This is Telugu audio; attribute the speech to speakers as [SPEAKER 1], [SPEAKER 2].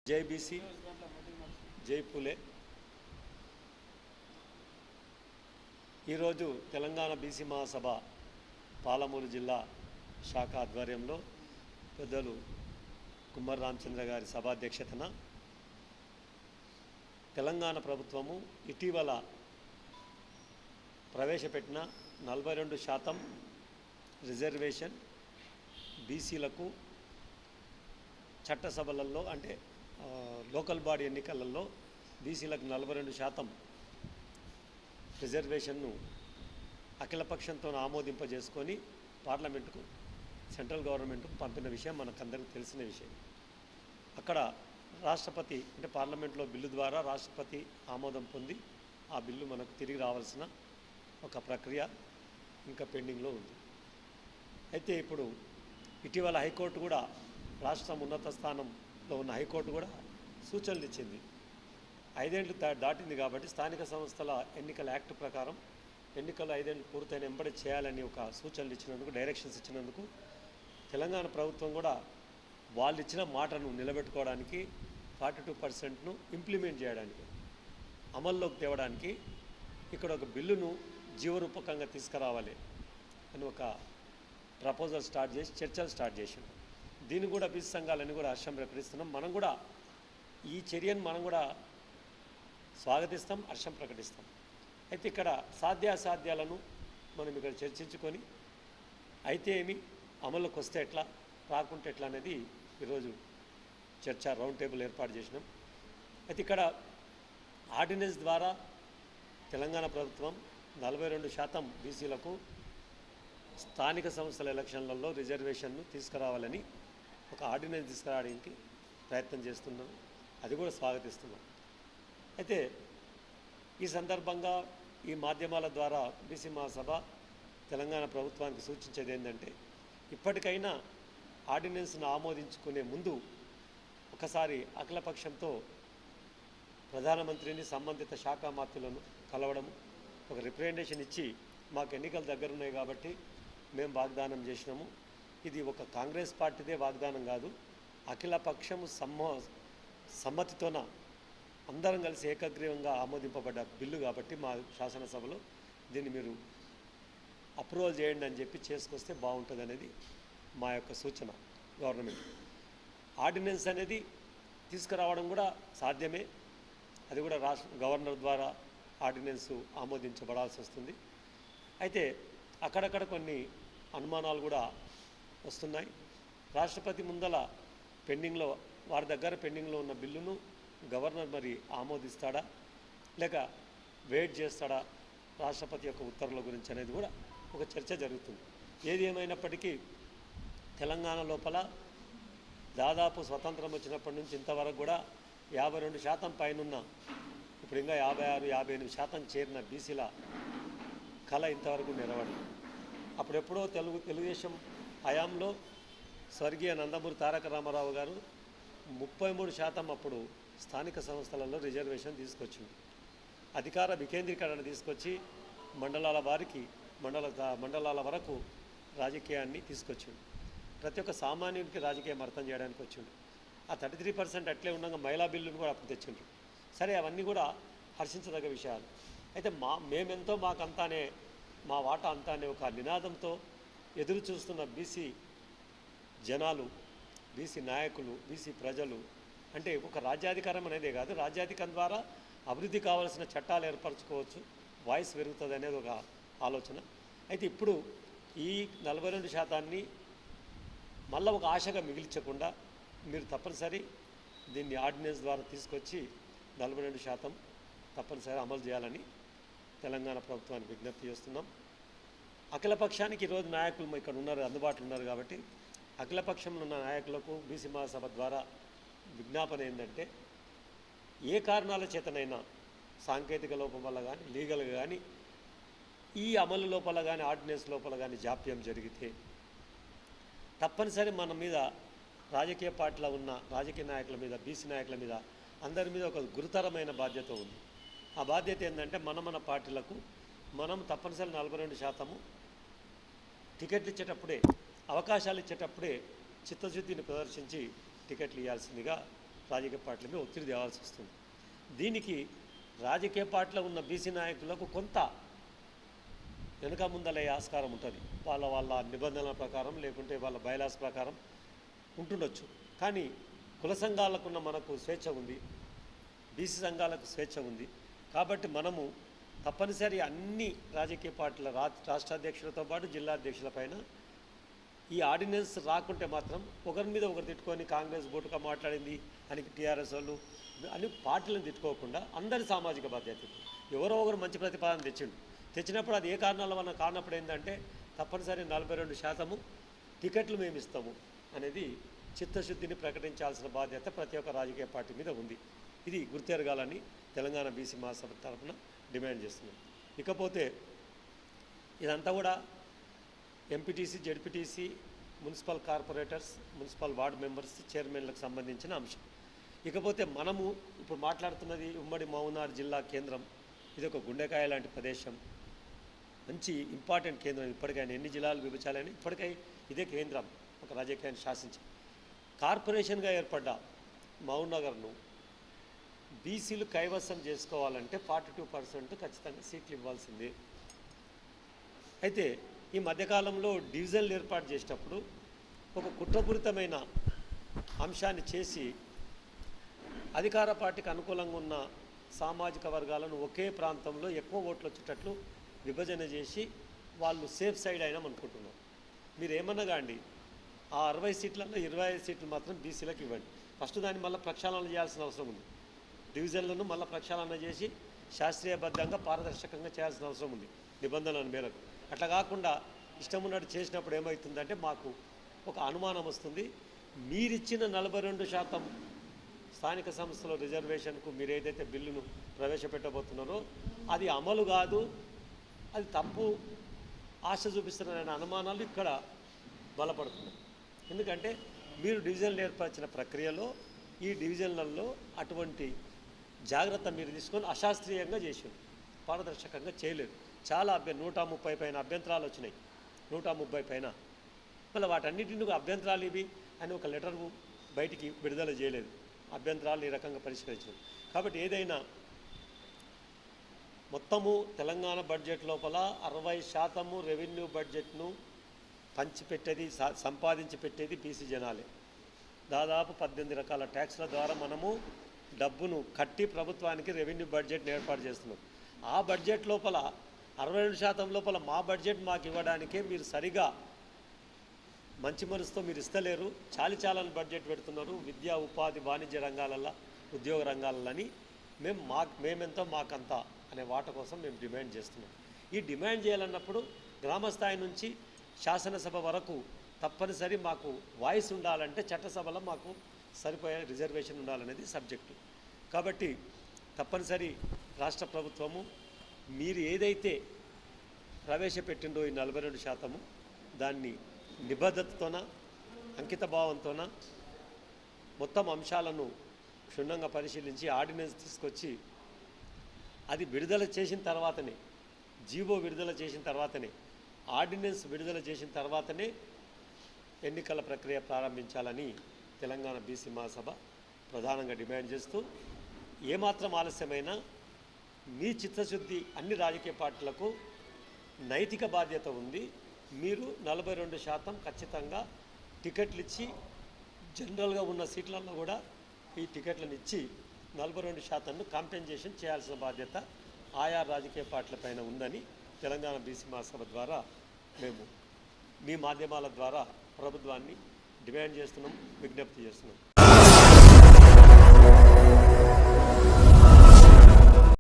[SPEAKER 1] జై బీసీ, జై పూలే. ఈరోజు తెలంగాణ బీసీ మహాసభ పాలమూరు జిల్లా శాఖ ఆధ్వర్యంలో పెద్దలు కుమ్మర్ రామచంద్ర గారి సభాధ్యక్షతన తెలంగాణ ప్రభుత్వము ఇటీవల ప్రవేశపెట్టిన 42% రిజర్వేషన్ బీసీలకు చట్టసభలలో అంటే లోకల్ బాడీ ఎన్నికలలో బీసీలకు 42% రిజర్వేషన్ను అఖిలపక్షంతో ఆమోదింపజేసుకొని పార్లమెంటుకు సెంట్రల్ గవర్నమెంట్కు పంపిన విషయం మనకందరికీ తెలిసిన విషయం. అక్కడ రాష్ట్రపతి అంటే పార్లమెంట్లో బిల్లు ద్వారా రాష్ట్రపతి ఆమోదం పొంది ఆ బిల్లు మనకు తిరిగి రావాల్సిన ఒక ప్రక్రియ ఇంకా పెండింగ్లో ఉంది. అయితే ఇప్పుడు ఇటీవల హైకోర్టు కూడా రాష్ట్రం ఉన్నత స్థానంలో ఉన్న హైకోర్టు కూడా సూచనలు ఇచ్చింది. 5 ఏళ్ళు దాటింది కాబట్టి స్థానిక సంస్థల ఎన్నికల యాక్ట్ ప్రకారం ఎన్నికలు 5 ఏళ్ళు పూర్తయిన వెంబడి చేయాలని ఒక సూచనలు ఇచ్చినందుకు, డైరెక్షన్స్ ఇచ్చినందుకు తెలంగాణ ప్రభుత్వం కూడా వాళ్ళు ఇచ్చిన మాటను నిలబెట్టుకోవడానికి 42%ను ఇంప్లిమెంట్ చేయడానికి, అమల్లోకి తేవడానికి ఇక్కడ ఒక బిల్లును జీవరూపకంగా తీసుకురావాలి అని ఒక ప్రపోజల్ స్టార్ట్ చేసి చర్చలు స్టార్ట్ చేసింది. దీన్ని కూడా బీసీ సంఘాలన్నీ కూడా హర్షం ప్రకటిస్తున్నాం. మనం కూడా ఈ చర్యను మనం కూడా స్వాగతిస్తాం, హర్షం ప్రకటిస్తాం. అయితే ఇక్కడ సాధ్యాసాధ్యాలను మనం ఇక్కడ చర్చించుకొని అయితే ఏమి, అమలుకి వస్తే ఎట్లా, రాకుంటే ఎట్లా అనేది ఈరోజు చర్చ రౌండ్ టేబుల్ ఏర్పాటు చేసినాం. అయితే ఇక్కడ ఆర్డినెన్స్ ద్వారా తెలంగాణ ప్రభుత్వం 42% బీసీలకు స్థానిక సంస్థల ఎలక్షన్లలో రిజర్వేషన్ను తీసుకురావాలని ఒక ఆర్డినెన్స్ తీసుకురావడానికి ప్రయత్నం చేస్తున్నాం. అది కూడా స్వాగతిస్తున్నాం. అయితే ఈ సందర్భంగా ఈ మాధ్యమాల ద్వారా బీసీ మహాసభ తెలంగాణ ప్రభుత్వానికి సూచించేది ఏంటంటే, ఇప్పటికైనా ఆర్డినెన్స్ను ఆమోదించుకునే ముందు ఒకసారి అఖిలపక్షంతో ప్రధానమంత్రిని, సంబంధిత శాఖ మంత్రులను కలవడం, ఒక రిప్రజెంటేషన్ ఇచ్చి మాకు ఎన్నికలు దగ్గరున్నాయి కాబట్టి మేము వాగ్దానం చేసినాము, ఇది ఒక కాంగ్రెస్ పార్టీదే వాగ్దానం కాదు, అఖిలపక్షము సమ్మతితోన అందరం కలిసి ఏకగ్రీవంగా ఆమోదింపబడ్డ బిల్లు కాబట్టి మా శాసనసభలో దీన్ని మీరు అప్రూవల్ చేయండి అని చెప్పి చేసుకొస్తే బాగుంటుంది అనేది మా యొక్క సూచన గవర్నమెంట్. ఆర్డినెన్స్ అనేది తీసుకురావడం కూడా సాధ్యమే. అది కూడా గవర్నర్ ద్వారా ఆర్డినెన్స్ ఆమోదించబడాల్సి వస్తుంది. అయితే అక్కడక్కడ కొన్ని అనుమానాలు కూడా వస్తున్నాయి. రాష్ట్రపతి ముందల పెండింగ్లో, వారి దగ్గర పెండింగ్లో ఉన్న బిల్లును గవర్నర్ మరి ఆమోదిస్తాడా లేక వెయిట్ చేస్తాడా రాష్ట్రపతి యొక్క ఉత్తర్వుల గురించి అనేది కూడా ఒక చర్చ జరుగుతుంది. ఏది ఏమైనప్పటికీ తెలంగాణ లోపల దాదాపు స్వతంత్రం వచ్చినప్పటి నుంచి ఇంతవరకు కూడా 52% పైనున్న, ఇప్పుడు ఇంకా 56-58% చేరిన బీసీల కళ ఇంతవరకు నెరవేరదు. అప్పుడెప్పుడో తెలుగుదేశం హయాంలో స్వర్గీయ నందమూరి తారక రామారావు గారు 33% అప్పుడు స్థానిక సంస్థలలో రిజర్వేషన్ తీసుకొచ్చింది. అధికార వికేంద్రీకరణ తీసుకొచ్చి మండలాల వరకు రాజకీయాన్ని తీసుకొచ్చింది. ప్రతి ఒక్క సామాన్యుడికి రాజకీయం అర్థం చేయడానికి వచ్చింది. ఆ 33% అట్లే ఉండగా మహిళా బిల్లును కూడా అప్పుడు తెచ్చిండ్రు. సరే, అవన్నీ కూడా హర్షించదగ్గ విషయాలు. అయితే మేమెంతో మాకంతానే, మా వాటా అంతా అనే ఒక నినాదంతో ఎదురు చూస్తున్న బీసీ జనాలు, బీసీ నాయకులు, బీసీ ప్రజలు అంటే ఒక రాజ్యాధికారం అనేదే కాదు, రాజ్యాధికారం ద్వారా అభివృద్ధి కావాల్సిన చట్టాలు ఏర్పరచుకోవచ్చు, వాయిస్ పెరుగుతుంది అనేది ఒక ఆలోచన. అయితే ఇప్పుడు ఈ 42%ని మళ్ళీ ఒక ఆశగా మిగిల్చకుండా మీరు తప్పనిసరి దీన్ని ఆర్డినెన్స్ ద్వారా తీసుకొచ్చి 42% తప్పనిసరి అమలు చేయాలని తెలంగాణ ప్రభుత్వానికి విజ్ఞప్తి చేస్తున్నాం. అఖిలపక్షానికి ఈరోజు నాయకులు ఇక్కడ ఉన్నారు, అందుబాటులో ఉన్నారు కాబట్టి అఖిలపక్షంలో ఉన్న నాయకులకు బీసీ మహాసభ ద్వారా విజ్ఞాపన ఏంటంటే, ఏ కారణాల చేతనైనా సాంకేతిక లోపం వల్ల కానీ, లీగల్గా కానీ, ఈ అమలు లోపల కానీ, ఆర్డినెన్స్ లోపల కానీ జాప్యం జరిగితే తప్పనిసరి మన మీద, రాజకీయ పార్టీలో ఉన్న రాజకీయ నాయకుల మీద, బీసీ నాయకుల మీద, అందరి మీద ఒక గురుతరమైన బాధ్యత ఉంది. ఆ బాధ్యత ఏంటంటే, మన పార్టీలకు మనం తప్పనిసరి 42% టికెట్లు ఇచ్చేటప్పుడే, అవకాశాలు ఇచ్చేటప్పుడే చిత్తశుద్ధిని ప్రదర్శించి టికెట్లు ఇవ్వాల్సిందిగా రాజకీయ పార్టీల మీద ఒత్తిడి తేవాల్సి వస్తుంది. దీనికి రాజకీయ పార్టీలో ఉన్న బీసీ నాయకులకు కొంత వెనుక ముందలయ్యే ఆస్కారం ఉంటుంది. వాళ్ళ నిబంధనల ప్రకారం లేకుంటే వాళ్ళ బైలాస్ ప్రకారం ఉంటుండొచ్చు. కానీ కుల సంఘాలకున్న మనకు స్వేచ్ఛ ఉంది, బీసీ సంఘాలకు స్వేచ్ఛ ఉంది. కాబట్టి మనము తప్పనిసరి అన్ని రాజకీయ పార్టీల రాష్ట్ర అధ్యక్షులతో పాటు జిల్లా అధ్యక్షుల పైన ఈ ఆర్డినెన్స్ రాకుంటే మాత్రం ఒకరి మీద ఒకరు తిట్టుకొని కాంగ్రెస్ బోటుగా మాట్లాడింది అని టీఆర్ఎస్ వాళ్ళు అని పార్టీలను తిట్టుకోకుండా అందరి సామాజిక బాధ్యత, ఎవరో ఒకరు మంచి ప్రతిపాదన తెచ్చినప్పుడు అది ఏ కారణాల వల్ల కానప్పుడు ఏంటంటే తప్పనిసరి 42% టికెట్లు మేము ఇస్తాము అనేది చిత్తశుద్ధిని ప్రకటించాల్సిన బాధ్యత ప్రతి ఒక్క రాజకీయ పార్టీ మీద ఉంది. ఇది గుర్తెరగాలని తెలంగాణ బీసీ మహాసభ తరఫున డిమాండ్ చేస్తున్నాం. ఇకపోతే ఇదంతా కూడా MPTC, ZPTC, municipal corporators, municipal ward members, చైర్మన్లకు సంబంధించిన అంశం. ఇకపోతే మనము ఇప్పుడు మాట్లాడుతున్నది ఉమ్మడి మహబూబ్నగర్ జిల్లా కేంద్రం. ఇది ఒక గుండెకాయ లాంటి ప్రదేశం, మంచి ఇంపార్టెంట్ కేంద్రం. ఇప్పటికైనా ఎన్ని జిల్లాలు విభజించాలని ఇప్పటికై ఇదే కేంద్రం ఒక రాజకీయాన్ని శాసించి కార్పొరేషన్గా ఏర్పడ్డ మహబూబ్నగర్ను బీసీలు కైవసం చేసుకోవాలంటే 42% ఖచ్చితంగా సీట్లు ఇవ్వాల్సిందే. అయితే ఈ మధ్యకాలంలో డివిజన్లు ఏర్పాటు చేసేటప్పుడు ఒక కుట్రపూరితమైన అంశాన్ని చేసి అధికార పార్టీకి అనుకూలంగా ఉన్న సామాజిక వర్గాలను ఒకే ప్రాంతంలో ఎక్కువ ఓట్లు వచ్చేటట్లు విభజన చేసి వాళ్ళు సేఫ్ సైడ్ అయినాం అనుకుంటున్నారు. మీరు ఏమన్నా కాండి, ఆ 60 సీట్లలో 25 సీట్లు మాత్రం బీసీలకు ఇవ్వండి. ఫస్ట్ దాన్ని మళ్ళీ ప్రక్షాళన చేయాల్సిన అవసరం ఉంది. డివిజన్లను మళ్ళీ ప్రక్షాళన చేసి శాస్త్రీయబద్ధంగా పారదర్శకంగా చేయాల్సిన అవసరం ఉంది నిబంధనల మేరకు. అట్లా కాకుండా ఇష్టం ఉన్నట్టు చేసినప్పుడు ఏమవుతుందంటే మాకు ఒక అనుమానం వస్తుంది. మీరిచ్చిన 42% స్థానిక సంస్థల రిజర్వేషన్కు మీరు ఏదైతే బిల్లును ప్రవేశపెట్టబోతున్నారో అది అమలు కాదు, అది తప్పు ఆశ చూపిస్తున్నారనే అనుమానాలు ఇక్కడ బలపడుతున్నాయి. ఎందుకంటే మీరు డివిజన్లు ఏర్పరిచిన ప్రక్రియలో ఈ డివిజన్లలో అటువంటి జాగ్రత్త మీరు తీసుకొని అశాస్త్రీయంగా చేసారు, పారదర్శకంగా చేయలేదు. చాలా 130 పైన అభ్యంతరాలు వచ్చినాయి, 130 పైన. మళ్ళీ వాటన్నిటిని అభ్యంతరాలు ఇవి అని ఒక లెటర్ బయటికి విడుదల చేయలేదు. అభ్యంతరాలు ఈ రకంగా పరిష్కరించారు. కాబట్టి ఏదైనా మొత్తము తెలంగాణ బడ్జెట్ లోపల 60% రెవెన్యూ బడ్జెట్ను పంచిపెట్టేది, సంపాదించి పెట్టేది బీసీ జనాలే. దాదాపు 18 రకాల ట్యాక్స్ల ద్వారా మనము డబ్బును కట్టి ప్రభుత్వానికి రెవెన్యూ బడ్జెట్ని ఏర్పాటు చేస్తున్నాం. ఆ బడ్జెట్ లోపల 62% లోపల మా బడ్జెట్ మాకు ఇవ్వడానికే మీరు సరిగా మంచి మనసుతో మీరు ఇస్తలేరు, చాలాని బడ్జెట్ పెడుతున్నారు విద్యా, ఉపాధి, వాణిజ్య రంగాలల్లో, ఉద్యోగ రంగాలని. మేమెంతో మాకంత అనే వాట కోసం మేము డిమాండ్ చేస్తున్నాం. ఈ డిమాండ్ చేయాలన్నప్పుడు గ్రామ స్థాయి నుంచి శాసనసభ వరకు తప్పనిసరి మాకు వాయిస్ ఉండాలంటే చట్టసభలో మాకు సరిపోయే రిజర్వేషన్ ఉండాలనేది సబ్జెక్టు. కాబట్టి తప్పనిసరి రాష్ట్ర ప్రభుత్వము మీరు ఏదైతే ప్రవేశపెట్టిండో ఈ 42% దాన్ని నిబద్ధతతోన, అంకిత భావంతోన మొత్తం అంశాలను క్షుణ్ణంగా పరిశీలించి ఆర్డినెన్స్ తీసుకొచ్చి అది విడుదల చేసిన తర్వాతనే, జీవో విడుదల చేసిన తర్వాతనే, ఆర్డినెన్స్ విడుదల చేసిన తర్వాతనే ఎన్నికల ప్రక్రియ ప్రారంభించాలని తెలంగాణ బీసీ మహాసభ ప్రధానంగా డిమాండ్ చేస్తూ, ఏమాత్రం ఆలస్యమైనా మీ చిత్తశుద్ధి అన్ని రాజకీయ పార్టీలకు నైతిక బాధ్యత ఉంది. మీరు 42% ఖచ్చితంగా టికెట్లు ఇచ్చి, జనరల్గా ఉన్న సీట్లలో కూడా ఈ టికెట్లను ఇచ్చి 42% కాంపెన్సేషన్ చేయాల్సిన బాధ్యత ఆయా రాజకీయ పార్టీల పైన ఉందని తెలంగాణ బీసీ మహాసభ ద్వారా మేము మీ మాధ్యమాల ద్వారా ప్రభుత్వాన్ని డిమాండ్ చేస్తున్నాం, విజ్ఞప్తి చేస్తున్నాం.